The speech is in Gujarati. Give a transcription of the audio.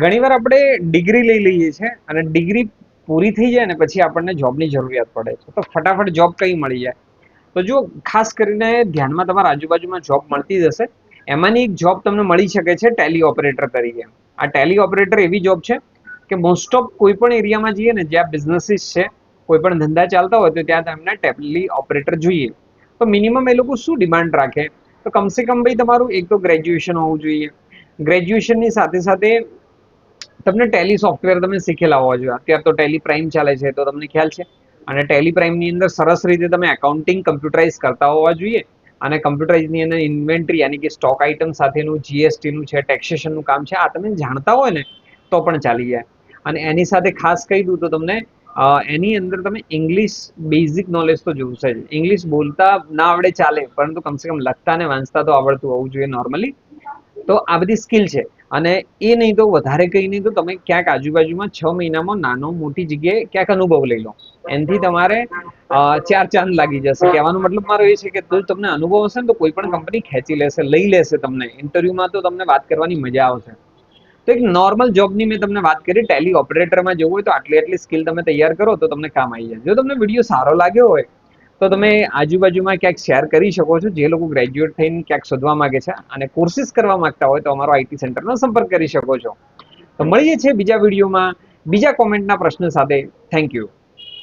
ઘણીવાર આપણે ડિગ્રી લઈ લઈએ છીએ અને ડિગ્રી પૂરી થઈ જાય ને પછી આપણને જોબની જરૂરિયાત પડે છે, તો ફટાફટ જોબ કઈ મળી જાય. તો જો ખાસ કરીને ધ્યાનમાં તમારા આજુબાજુમાં જોબ મળતી જ હશે. એમાંની એક જોબ તમને મળી શકે છે ટેલી ઓપરેટર તરીકે. આ ટેલી ઓપરેટર એવી જોબ છે કે મોસ્ટ ઓફ કોઈ પણ એરિયામાં જઈએ ને જ્યાં બિઝનેસીસ છે, કોઈ પણ ધંધા ચાલતા હોય તો ત્યાં તમને ટેલી ઓપરેટર જોઈએ. તો મિનિમમ એ લોકો શું ડિમાન્ડ રાખે, તો કમસે કમ ભાઈ તમારું એક તો ગ્રેજ્યુએશન હોવું જોઈએ. ગ્રેજ્યુએશનની સાથે સાથે તમને ટેલી સોફ્ટવેર તમે શીખેલા હોવા જોઈએ. અત્યારે તો ટેલી પ્રાઇમ ચાલે છે તો તમને ખ્યાલ છે. અને ટેલી પ્રાઇમની અંદર સરસ રીતે તમે એકાઉન્ટિંગ કમ્પ્યુટરાઇઝ કરતા હોવા જોઈએ. અને કમ્પ્યુટરાઇઝની અંદર ઇન્વેન્ટરી યાની કે સ્ટોક આઇટમ સાથેનું જીએસટીનું છે, ટેક્સેશનનું કામ છે, આ તમે જાણતા હોય ને તો પણ ચાલી જાય. અને એની સાથે ખાસ કહી દઉં તો તમને એની અંદર તમે ઇંગ્લિશ બેઝિક નોલેજ તો જોશે જ. ઇંગ્લિશ બોલતા ના આવડે ચાલે, પરંતુ કમસે કમ લખતા ને વાંચતા તો આવડતું હોવું જોઈએ નોર્મલી. તો આ બધી સ્કિલ છે. અને એ નહીં તો વધારે કંઈ નહીં તો તમે ક્યાંક આજુબાજુમાં 6 મહિનામાં નાનો મોટી જગ્યાએ ક્યાંક અનુભવ લઈ લો. એનાથી તમારે 4 ચાંદ લાગી જશે. કહેવાનો મતલબ મારો એ છે કે જો તમને અનુભવ હશે ને તો કોઈ પણ કંપની ખેંચી લેશે, લઈ લેશે તમને. ઇન્ટરવ્યુમાં તો તમને વાત કરવાની મજા આવશે. તો એક નોર્મલ જોબની મેં તમને વાત કરી. ટેલી ઓપરેટરમાં જવું હોય તો આટલી આટલી સ્કિલ તમે તૈયાર કરો તો તમને કામ આવી જાય. જો તમને વિડીયો સારો લાગ્યો હોય તો તમે આજુબાજુમાં ક્યાંક શેર કરી શકો છો, જે લોકો ગ્રેજ્યુએટ થઈને ક્યાંક શોધવા માંગે છે અને કોર્સિસ કરવા માંગતા હોય તો અમારો આઈટી સેન્ટરનો સંપર્ક કરી શકો છો. તો મળીએ છીએ બીજા વિડીયોમાં બીજા કોમેન્ટના પ્રશ્ન સાથે. Thank you.